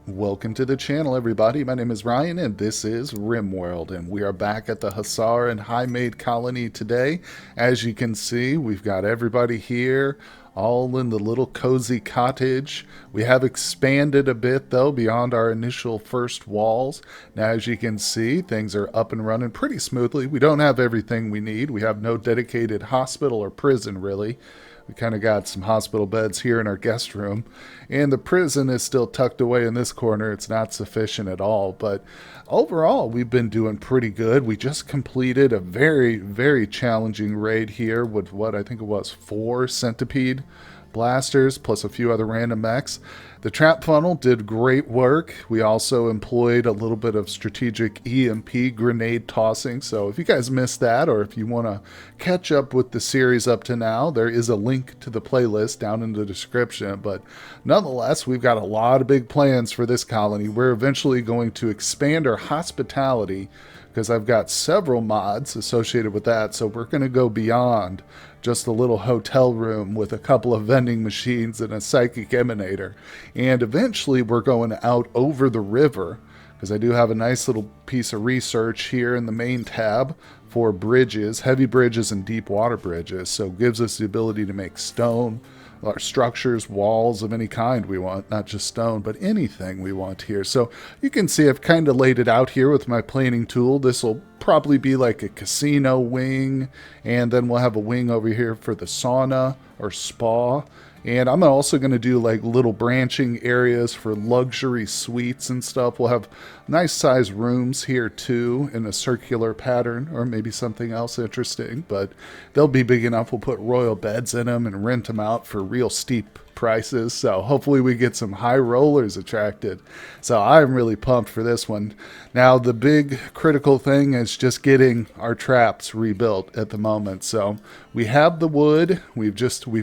Welcome to the channel, everybody. My name is Ryan, and this is RimWorld, and we are back at the Hussar and Highmate colony today. As you can see, we've got everybody here, all in the little cozy cottage. We have expanded a bit, though, beyond our initial first walls. Now, as you can see, things are up and running pretty smoothly. We don't have everything we need. We have no dedicated hospital or prison, really. We kind of got some hospital beds here in our guest room, and the prison is still tucked away in this corner. It's not sufficient at all, but overall, we've been doing pretty good. We just completed a very, very challenging raid here with what I think it was 4 centipede blasters plus a few other random mechs. The trap funnel did great work. We also employed a little bit of strategic EMP grenade tossing. So if you guys missed that, or if you want to catch up with the series up to now, there is a link to the playlist down in the description. But nonetheless, we've got a lot of big plans for this colony. We're eventually going to expand our hospitality because I've got several mods associated with that. So we're going to go beyond just a little hotel room with a couple of vending machines and a psychic emanator. And eventually we're going out over the river, because I do have a nice little piece of research here in the main tab for bridges, heavy bridges and deep water bridges. So it gives us the ability to make stone, or structures, walls of any kind we want, not just stone, but anything we want here. So you can see I've kind of laid it out here with my planing tool. This will probably be like a casino wing, and then we'll have a wing over here for the sauna or spa. And I'm also going to do like little branching areas for luxury suites and stuff. We'll have nice size rooms here too in a circular pattern, or maybe something else interesting, but they'll be big enough. We'll put royal beds in them and rent them out for real steep prices. So hopefully we get some high rollers attracted. So I'm really pumped for this one. Now the big critical thing is just getting our traps rebuilt at the moment. So we have the wood, we've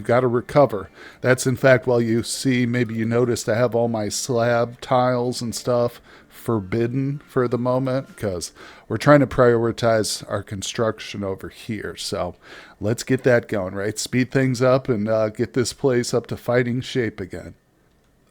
got to recover. That's in fact why you see, maybe you noticed, I have all my slab tiles and stuff forbidden for the moment, because we're trying to prioritize our construction over here. So let's get that going, right? Speed things up and get this place up to fighting shape again.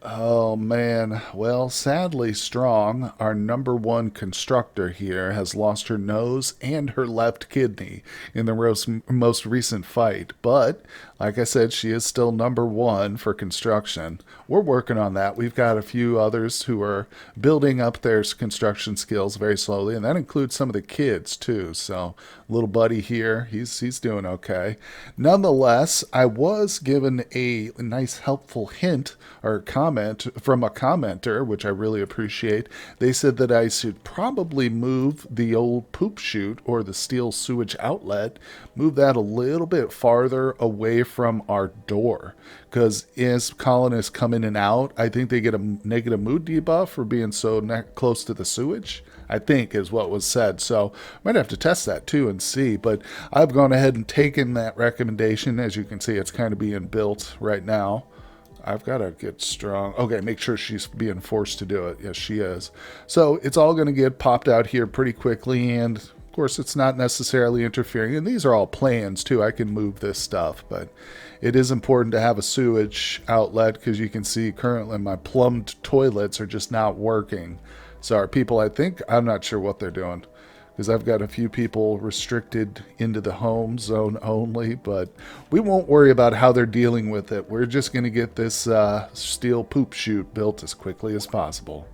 Oh man, well, sadly Strong, our #1 constructor here, has lost her nose and her left kidney in the most recent fight. But, like I said, she is still #1 for construction. We're working on that. We've got a few others who are building up their construction skills very slowly, and that includes some of the kids too. So, little buddy here, he's doing okay. Nonetheless, I was given a nice helpful hint or comment from a commenter, which I really appreciate. They said that I should probably move the old poop chute or the steel sewage outlet, move that a little bit farther away from our door, because as colonists come in and out, I think they get a negative mood debuff for being so close to the sewage, I think is what was said. So might have to test that too and see, but I've gone ahead and taken that recommendation. As you can see, it's kind of being built right now. I've got to get Strong. Okay, make sure she's being forced to do it. Yes, she is. So it's all going to get popped out here pretty quickly, and of course it's not necessarily interfering. And these are all plans too. I can move this stuff, but it is important to have a sewage outlet, because you can see currently my plumbed toilets are just not working. So our people, I'm not sure what they're doing, because I've got a few people restricted into the home zone only, but we won't worry about how they're dealing with it. We're just going to get this steel poop chute built as quickly as possible.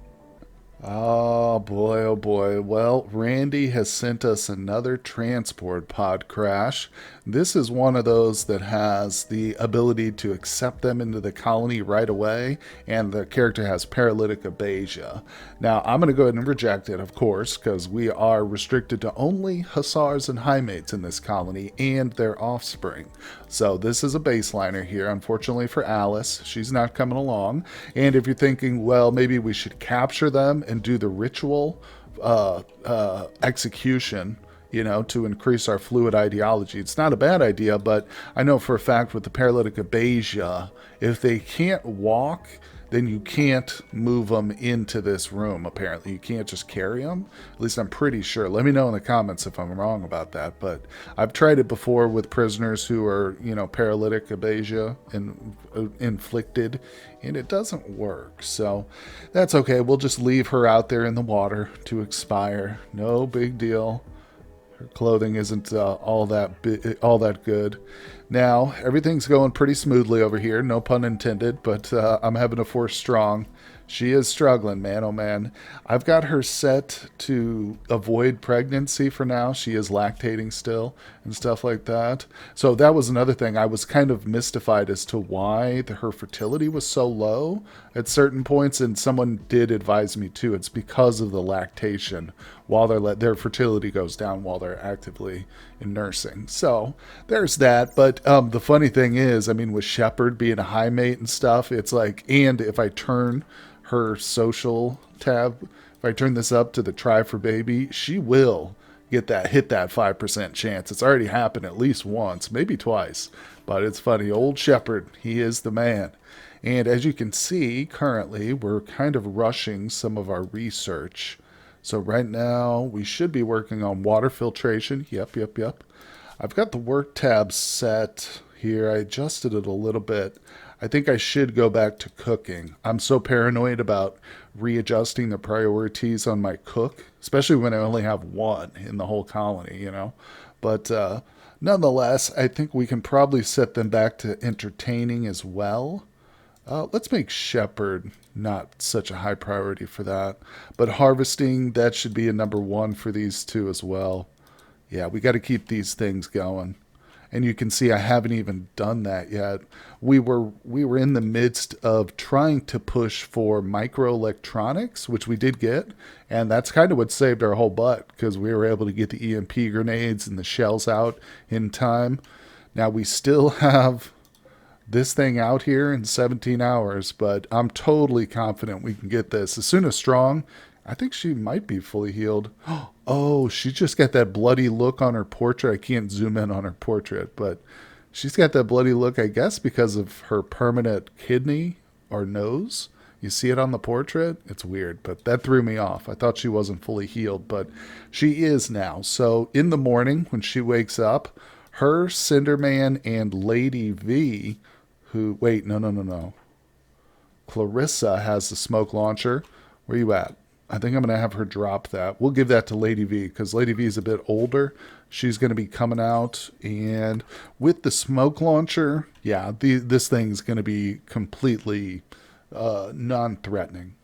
Oh boy, oh boy. Well, Randy has sent us another transport pod crash. This is one of those that has the ability to accept them into the colony right away, and the character has paralytic abasia. Now, I'm going to go ahead and reject it, of course, because we are restricted to only Hussars and Highmates in this colony and their offspring. So this is a baseliner here, unfortunately for Alice. She's not coming along. And if you're thinking, well, maybe we should capture them and do the ritual execution, to increase our fluid ideology, it's not a bad idea. But I know for a fact with the paralytic abasia, if they can't walk, then you can't move them into this room, apparently. You can't just carry them. At least I'm pretty sure. Let me know in the comments if I'm wrong about that. But I've tried it before with prisoners who are, paralytic abasia and inflicted, and it doesn't work. So that's okay. We'll just leave her out there in the water to expire. No big deal. Her clothing isn't all that good. Now everything's going pretty smoothly over here, no pun intended. But I'm having to force strong. She is struggling, man. Oh man, I've got her set to avoid pregnancy for now. She is lactating still and stuff like that. So that was another thing. I was kind of mystified as to why her fertility was so low at certain points, and someone did advise me too. It's because of the lactation while their fertility goes down while they're actively in nursing. So there's that. But the funny thing is, I mean, with Shepherd being a high mate and stuff, it's like, and if I turn her social tab, if I turn this up to the try for baby, she will hit that 5% chance. It's already happened at least once, maybe twice. But it's funny, old Shepherd, he is the man. And as you can see, currently we're kind of rushing some of our research. So right now we should be working on water filtration. Yep. I've got the work tab set here. I adjusted it a little bit. I think I should go back to cooking. I'm so paranoid about readjusting the priorities on my cook, especially when I only have one in the whole colony, But nonetheless, I think we can probably set them back to entertaining as well. Let's make Shepherd not such a high priority for that. But harvesting, that should be a number one for these two as well. Yeah, we got to keep these things going. And you can see I haven't even done that yet. We were in the midst of trying to push for microelectronics, which we did get, and that's kind of what saved our whole butt, because we were able to get the EMP grenades and the shells out in time. Now we still have this thing out here in 17 hours, but I'm totally confident we can get this. As soon as Strong, I think she might be fully healed. Oh, she just got that bloody look on her portrait. I can't zoom in on her portrait, but she's got that bloody look, I guess, because of her permanent kidney or nose. You see it on the portrait? It's weird, but that threw me off. I thought she wasn't fully healed, but she is now. So in the morning when she wakes up, her, Cinderman, and Lady V, who... Wait, no. Clarissa has the smoke launcher. Where you at? I think I'm going to have her drop that. We'll give that to Lady V because Lady V is a bit older. She's going to be coming out. And with the smoke launcher, yeah, this thing's going to be completely non-threatening.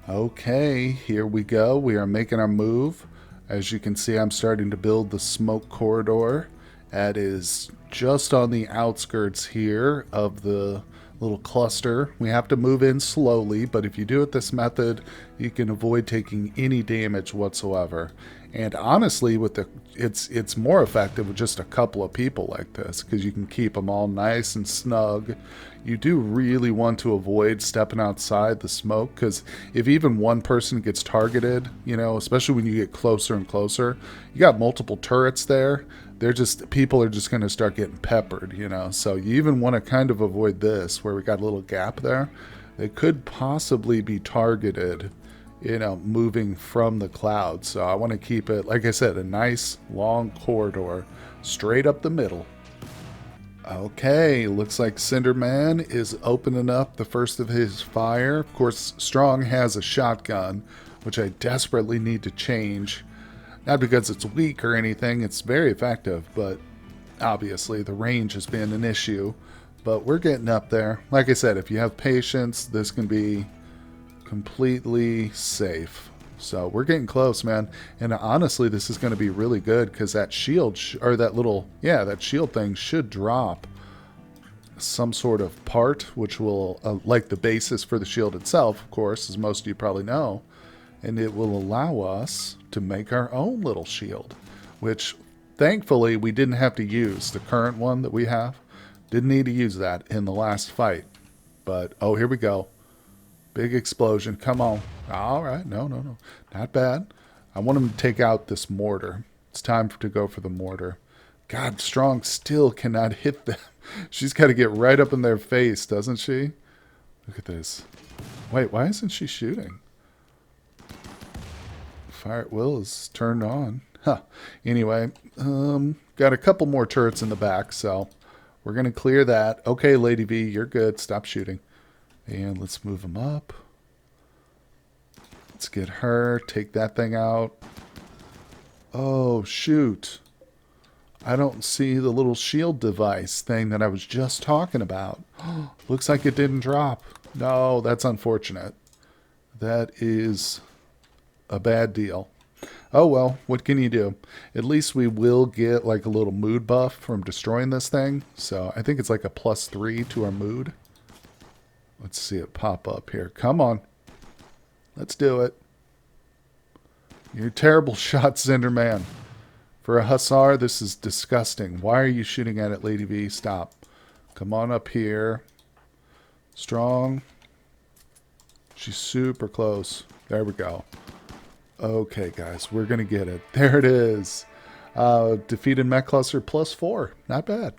Okay, here we go. We are making our move. As you can see, I'm starting to build the smoke corridor. That is just on the outskirts here of the little cluster. We have to move in slowly, but if you do it this method, you can avoid taking any damage whatsoever. And honestly, it's more effective with just a couple of people like this, because you can keep them all nice and snug. You do really want to avoid stepping outside the smoke, because if even one person gets targeted, especially when you get closer and closer, you got multiple turrets there. People are just going to start getting peppered, So you even want to kind of avoid this, where we got a little gap there. They could possibly be targeted, moving from the clouds. So I want to keep it, like I said, a nice long corridor straight up the middle. Okay, looks like Cinderman is opening up the first of his fire. Of course, Strong has a shotgun, which I desperately need to change. Not because it's weak or anything, it's very effective, but obviously the range has been an issue. But we're getting up there. Like I said, if you have patience, this can be completely safe. So we're getting close, man. And honestly, this is going to be really good, because that shield, that shield thing should drop some sort of part, which will, like the basis for the shield itself, of course, as most of you probably know. And it will allow us to make our own little shield, which thankfully we didn't have to use. The current one that we have, didn't need to use that in the last fight. But, oh, here we go. Big explosion. Come on. All right. No. Not bad. I want him to take out this mortar. It's time to go for the mortar. God, Strong still cannot hit them. She's got to get right up in their face, doesn't she? Look at this. Wait, why isn't she shooting? Fire at will is turned on. Huh. Anyway, got a couple more turrets in the back, so we're going to clear that. Okay, Lady V, you're good. Stop shooting. And let's move them up. Let's get her. Take that thing out. Oh, shoot. I don't see the little shield device thing that I was just talking about. Looks like it didn't drop. No, that's unfortunate. That is a bad deal. Oh well, what can you do? At least we will get like a little mood buff from destroying this thing. So I think it's like a +3 to our mood. Let's see it pop up here. Come on. Let's do it. You're a terrible shot, Zenderman. For a Hussar, this is disgusting. Why are you shooting at it, Lady V? Stop. Come on up here. Strong. She's super close. There we go. Okay, guys, we're going to get it. There it is. Defeated mech cluster +4. Not bad.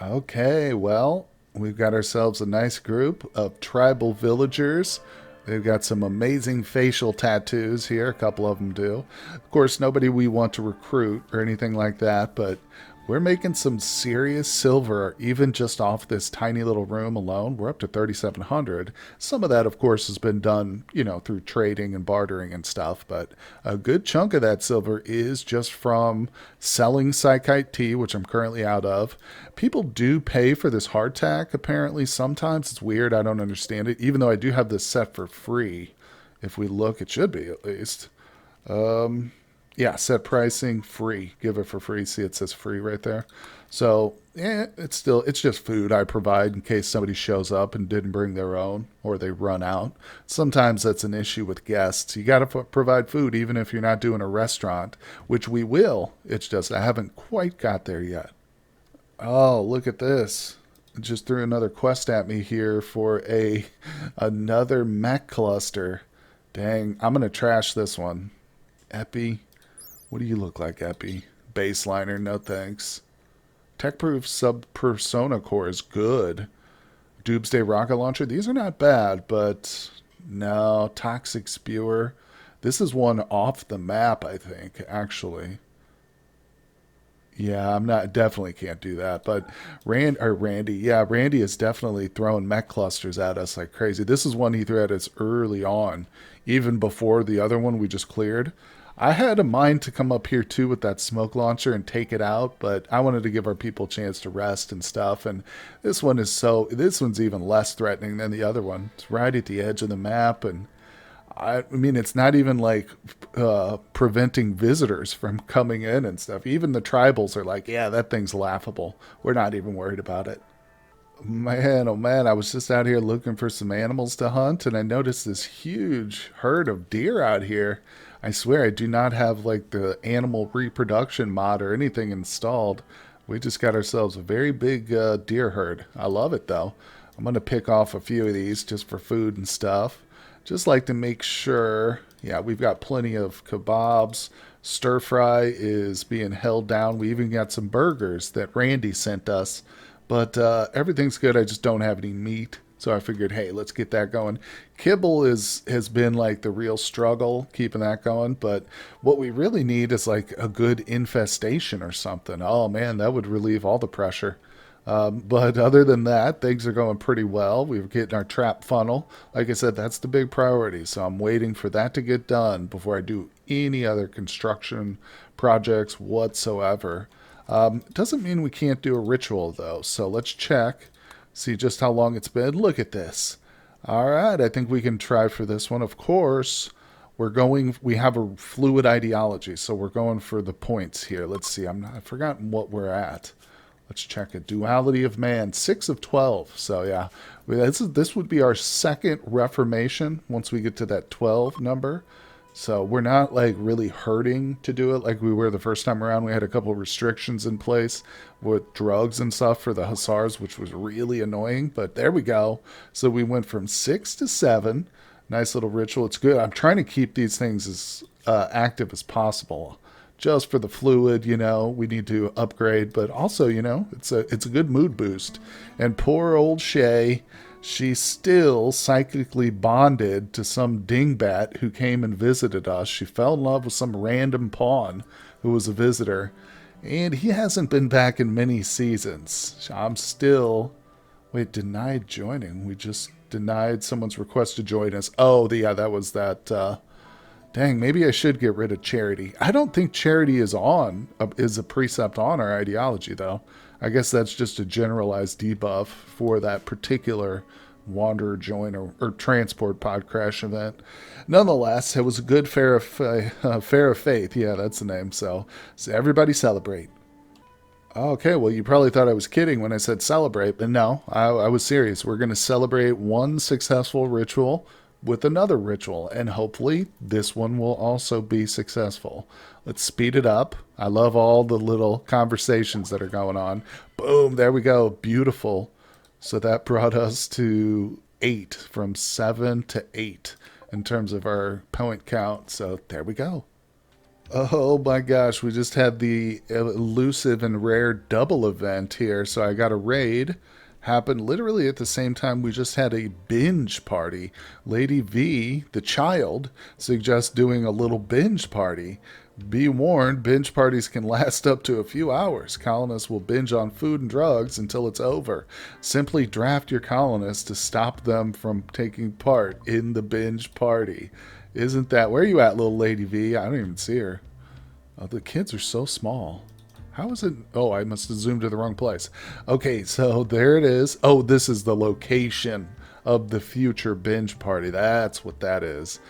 Okay, well, we've got ourselves a nice group of tribal villagers. They've got some amazing facial tattoos here. A couple of them do. Of course, nobody we want to recruit or anything like that, but we're making some serious silver, even just off this tiny little room alone. We're up to 3,700. Some of that, of course, has been done, you know, through trading and bartering and stuff, but a good chunk of that silver is just from selling Psychite tea, which I'm currently out of. People do pay for this hardtack, apparently. Sometimes it's weird. I don't understand it, even though I do have this set for free. If we look, it should be at least. Yeah, set pricing, free. Give it for free. See, it says free right there. So, yeah, it's just food I provide in case somebody shows up and didn't bring their own or they run out. Sometimes that's an issue with guests. You got to provide food even if you're not doing a restaurant, which we will. It's just I haven't quite got there yet. Oh, look at this. It just threw another quest at me here for another mech cluster. Dang, I'm going to trash this one. Epi. What do you look like, Epi? Baseliner, no thanks. Tech-proof sub-persona core is good. Doomsday rocket launcher, these are not bad, but no. Toxic spewer. This is one off the map, I think, actually. Yeah, definitely can't do that. But Randy, yeah, Randy is definitely throwing mech clusters at us like crazy. This is one he threw at us early on, even before the other one we just cleared. I had a mind to come up here too with that smoke launcher and take it out, but I wanted to give our people a chance to rest and stuff. And this one's even less threatening than the other one. It's right at the edge of the map, and I mean, it's not even like preventing visitors from coming in and stuff. Even the tribals are like, yeah, that thing's laughable. We're not even worried about it. Man, oh man, I was just out here looking for some animals to hunt, and I noticed this huge herd of deer out here. I swear I do not have like the animal reproduction mod or anything installed. We just got ourselves a very big deer herd. I love it though. I'm going to pick off a few of these just for food and stuff. Just like to make sure, yeah, we've got plenty of kebabs. Stir fry is being held down. We even got some burgers that Randy sent us. But everything's good. I just don't have any meat. So I figured, hey, let's get that going. Kibble has been like the real struggle, keeping that going. But what we really need is like a good infestation or something. Oh, man, that would relieve all the pressure. But other than that, things are going pretty well. We're getting our trap funnel. Like I said, that's the big priority. So I'm waiting for that to get done before I do any other construction projects whatsoever. Doesn't mean we can't do a ritual, though. So let's check. See just how long it's been. Look at this. All right, I think we can try for this one. Of course, we have a fluid ideology, so we're going for the points here. Let's see, I've forgotten what we're at. Let's check it. Duality of man, 6 of 12. So yeah, this would be our second reformation once we get to that 12 number. So we're not like really hurting to do it like we were the first time around. We had a couple of restrictions in place with drugs and stuff for the Hussars, which was really annoying. But there we go. So we went from 6 to 7. Nice little ritual. It's good. I'm trying to keep these things as active as possible. Just for the fluid, you know, we need to upgrade. But also, you know, it's a good mood boost. And poor old Shay. She's still psychically bonded to some dingbat who came and visited us. She fell in love with some random pawn who was a visitor, and he hasn't been back in many seasons. I'm still... Wait, denied joining? We just denied someone's request to join us. Oh, yeah, that was that... Dang, maybe I should get rid of charity. I don't think charity is a precept on our ideology, though. I guess that's just a generalized debuff for that particular Wanderer join or transport pod crash event. Nonetheless, it was a good fair of faith. Yeah, that's the name. So everybody celebrate. Okay, well, you probably thought I was kidding when I said celebrate, but no, I was serious. We're going to celebrate one successful ritual with another ritual, and hopefully this one will also be successful. Let's speed it up. I love all the little conversations that are going on. Boom, there we go. Beautiful. So that brought us to 8, from 7 to 8 in terms of our point count. So there we go. Oh my gosh, we just had the elusive and rare double event here. So I got a raid. Happened literally at the same time we just had a binge party. Lady V, the child, suggests doing a little binge party. Be warned, binge parties can last up to a few hours. Colonists will binge on food and drugs until it's over. Simply draft your colonists to stop them from taking part in the binge party. Isn't that... Where are you at, little Lady V? I don't even see her. Oh, the kids are so small. How is it? Oh, I must have zoomed to the wrong place. Okay, so there it is. Oh, this is the location of the future binge party. That's what that is.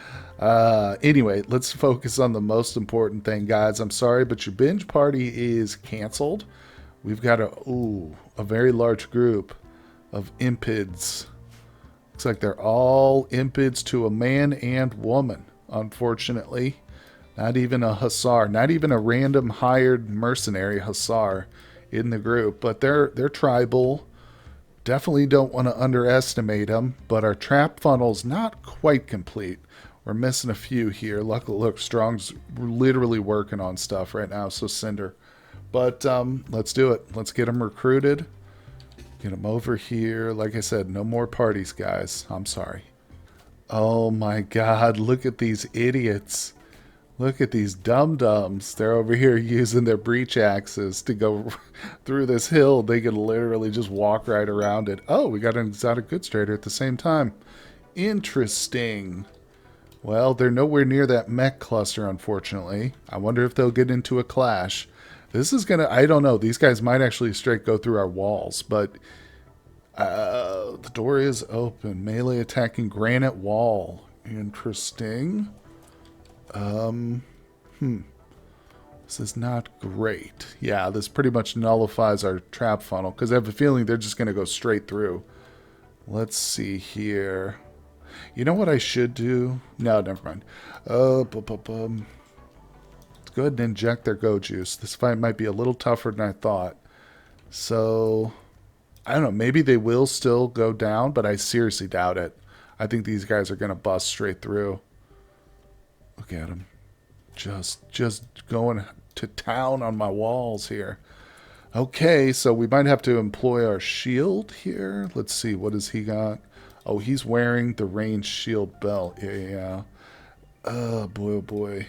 Anyway, let's focus on the most important thing, guys. I'm sorry, but your binge party is canceled. We've got a very large group of impids. Looks like they're all impids to a man and woman, unfortunately. Not even a Hussar, not even a random hired mercenary Hussar in the group, but they're tribal. Definitely don't want to underestimate them, but our trap funnel's not quite complete. We're missing a few here. Luckily, look, Strong's literally working on stuff right now, so Cinder. But let's do it. Let's get them recruited. Get them over here. Like I said, no more parties, guys. I'm sorry. Oh my god, look at these idiots. Look at these dum-dums. They're over here using their breach axes to go through this hill. They could literally just walk right around it. Oh, we got an exotic goods trader at the same time. Interesting. Well, they're nowhere near that mech cluster, unfortunately. I wonder if they'll get into a clash. This is going to... I don't know. These guys might actually straight go through our walls, but... the door is open. Melee attacking granite wall. Interesting. This is not great. Yeah, this pretty much nullifies our trap funnel, because I have a feeling they're just going to go straight through. Let's see here. You know what I should do? No, never mind. Let's go ahead and inject their go juice. This fight might be a little tougher than I thought. So, I don't know. Maybe they will still go down, but I seriously doubt it. I think these guys are going to bust straight through. Look at him. Just going to town on my walls here. Okay, so we might have to employ our shield here. Let's see, what has he got? Oh, he's wearing the ranged shield belt. Yeah. Oh, boy, oh, boy.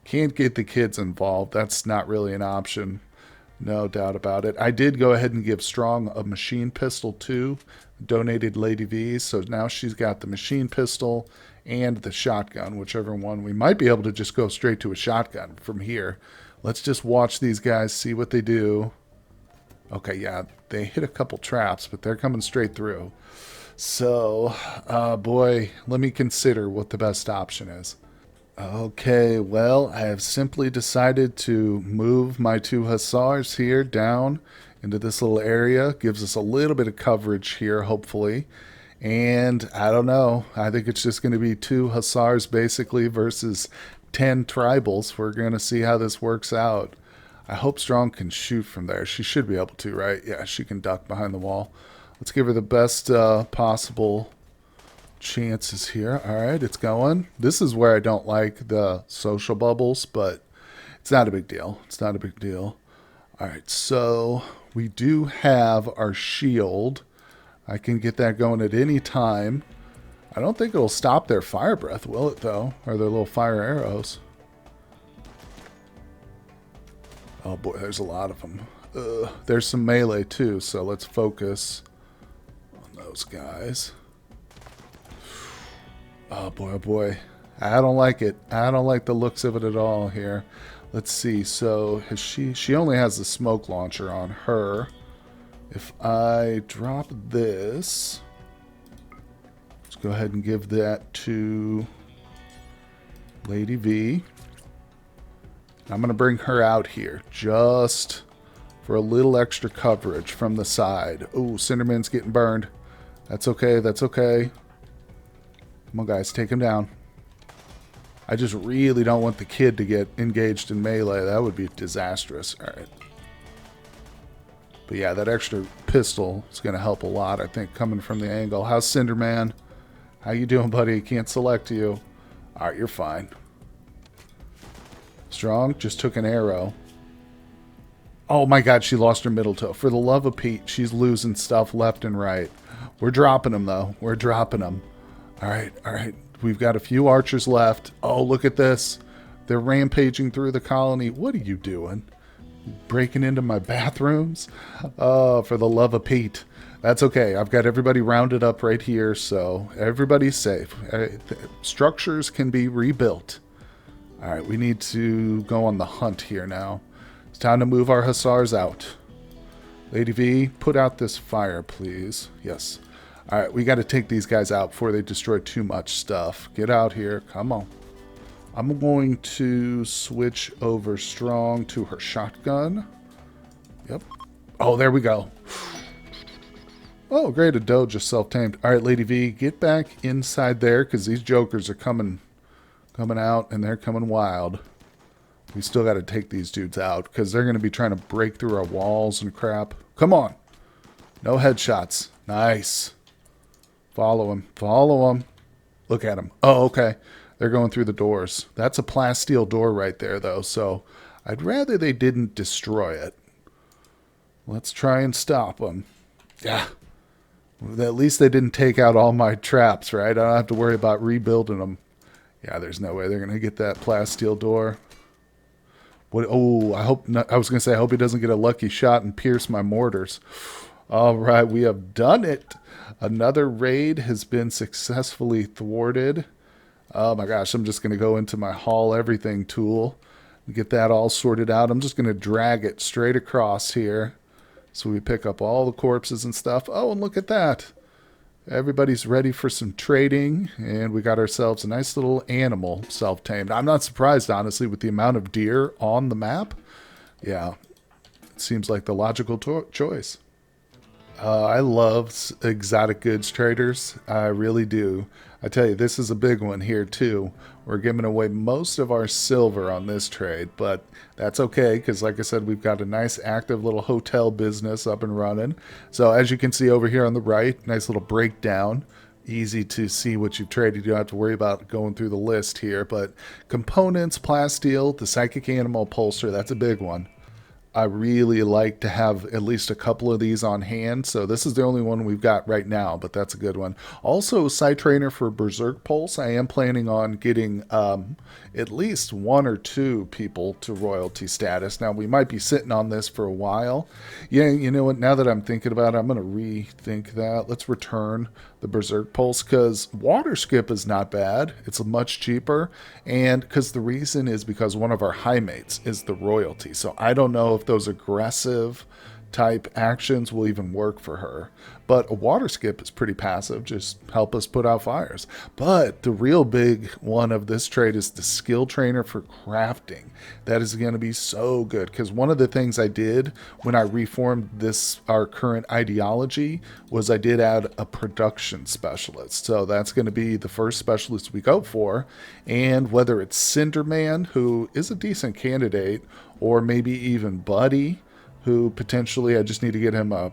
Can't get the kids involved. That's not really an option. No doubt about it. I did go ahead and give Strong a machine pistol, too. Donated Lady V, so now she's got the machine pistol and the shotgun, whichever one. We might be able to just go straight to a shotgun from here. Let's just watch these guys, see what they do. Okay, yeah, they hit a couple traps, but they're coming straight through. So, boy, let me consider what the best option is. Okay, well, I have simply decided to move my 2 Hussars here down into this little area. Gives us a little bit of coverage here, hopefully. And I don't know. I think it's just going to be 2 Hussars basically versus 10 tribals. We're going to see how this works out. I hope Strong can shoot from there. She should be able to, right? Yeah, she can duck behind the wall. Let's give her the best possible chances here. All right, it's going. This is where I don't like the social bubbles, but it's not a big deal. It's not a big deal. All right, so we do have our shield. I can get that going at any time. I don't think it'll stop their fire breath, will it, though? Or their little fire arrows. Oh, boy, there's a lot of them. There's some melee, too, so let's focus on those guys. Oh, boy, oh, boy. I don't like it. I don't like the looks of it at all here. Let's see. So, has she only has the smoke launcher on her. If I drop this... Let's go ahead and give that to Lady V. I'm going to bring her out here just for a little extra coverage from the side. Oh, Cinderman's getting burned. That's okay. That's okay. Come on, guys. Take him down. I just really don't want the kid to get engaged in melee. That would be disastrous. All right. But yeah, that extra pistol is going to help a lot, I think, coming from the angle. How's Cinderman? How you doing, buddy? Can't select you. All right, you're fine. Strong just took an arrow. Oh my god, she lost her middle toe. For the love of Pete, she's losing stuff left and right. We're dropping them, though. We're dropping them. All right, all right. We've got a few archers left. Oh, look at this. They're rampaging through the colony. What are you doing? Breaking into my bathrooms? Oh, for the love of Pete. That's okay. I've got everybody rounded up right here, so everybody's safe. Structures can be rebuilt. All right, we need to go on the hunt here now. It's time to move our Hussars out. Lady V, put out this fire, please. Yes. All right, we got to take these guys out before they destroy too much stuff. Get out here. Come on. I'm going to switch over Strong to her shotgun. Yep. Oh, there we go. Oh, great. A doe just self-tamed. All right, Lady V, get back inside there because these jokers are coming out, and they're coming wild. We still got to take these dudes out because they're going to be trying to break through our walls and crap. Come on. No headshots. Nice. Follow him. Follow him. Look at him. Oh, okay. They're going through the doors. That's a plasteel door right there, though, so I'd rather they didn't destroy it. Let's try and stop them. Yeah. At least they didn't take out all my traps, right? I don't have to worry about rebuilding them. Yeah, there's no way they're going to get that plasteel door. What? Oh, I hope not. I was going to say, I hope he doesn't get a lucky shot and pierce my mortars. All right, we have done it. Another raid has been successfully thwarted. Oh my gosh, I'm just going to go into my haul everything tool and get that all sorted out. I'm just going to drag it straight across here. So we pick up all the corpses and stuff. Oh, and look at that. Everybody's ready for some trading, and we got ourselves a nice little animal self-tamed. I'm not surprised, honestly, with the amount of deer on the map. Yeah, it seems like the logical choice. I love exotic goods traders. I really do. I tell you, this is a big one here, too. We're giving away most of our silver on this trade, but that's okay, because like I said, we've got a nice active little hotel business up and running. So as you can see over here on the right, nice little breakdown. Easy to see what you've traded. You don't have to worry about going through the list here, but components, plasteel, the psychic animal upholster, that's a big one. I really like to have at least a couple of these on hand. So this is the only one we've got right now, but that's a good one. Also, side trainer for Berserk Pulse. I am planning on getting at least 1 or 2 people to royalty status. Now, we might be sitting on this for a while. Yeah, you know what? Now that I'm thinking about it, I'm going to rethink that. Let's return the Berserk Pulse because water skip is not bad. It's much cheaper. And because the reason is because one of our Highmates is the royalty. So I don't know if those aggressive type actions will even work for her. But a water skip is pretty passive, just help us put out fires. But the real big one of this trade is the skill trainer for crafting. That is going to be so good, because one of the things I did when I reformed this, our current ideology, was I did add a production specialist. So that's going to be the first specialist we go for. And whether it's Cinderman, who is a decent candidate, or maybe even Buddy, who potentially I just need to get him a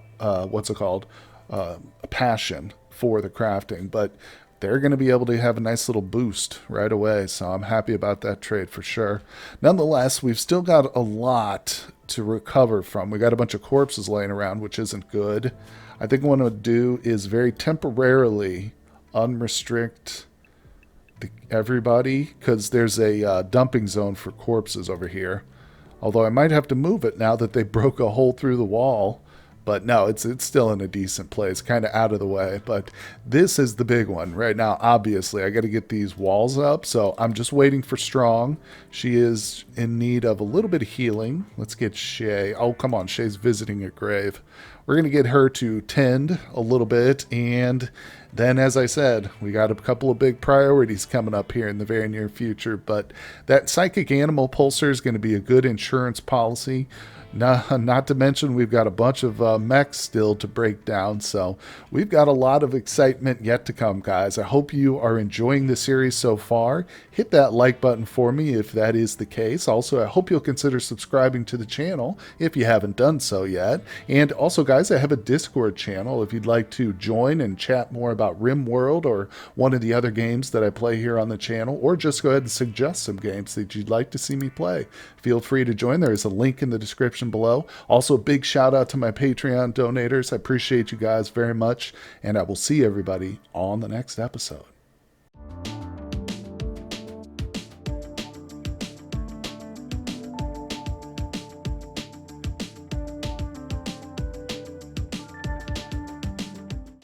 passion for the crafting, but they're going to be able to have a nice little boost right away. So I'm happy about that trade for sure. Nonetheless, we've still got a lot to recover from. We got a bunch of corpses laying around, which isn't good. I think what I'm going to do is very temporarily unrestrict everybody, because there's a dumping zone for corpses over here. Although I might have to move it now that they broke a hole through the wall. But no, it's still in a decent place, kind of out of the way. But this is the big one right now. Obviously, I got to get these walls up, so I'm just waiting for Strong. She is in need of a little bit of healing. Let's get Shay. Oh, come on, Shay's visiting a grave. We're going to get her to tend a little bit, and then, as I said, we got a couple of big priorities coming up here in the very near future. But that psychic animal pulsar is going to be a good insurance policy. Not to mention, we've got a bunch of mechs still to break down, so we've got a lot of excitement yet to come, guys. I hope you are enjoying the series so far. Hit that like button for me if that is the case. Also, I hope you'll consider subscribing to the channel if you haven't done so yet. And also, guys, I have a Discord channel if you'd like to join and chat more about RimWorld or one of the other games that I play here on the channel, or just go ahead and suggest some games that you'd like to see me play. Feel free to join. There is a link in the description below. Also, big shout out to my Patreon donators. I appreciate you guys very much, and I will see everybody on the next episode.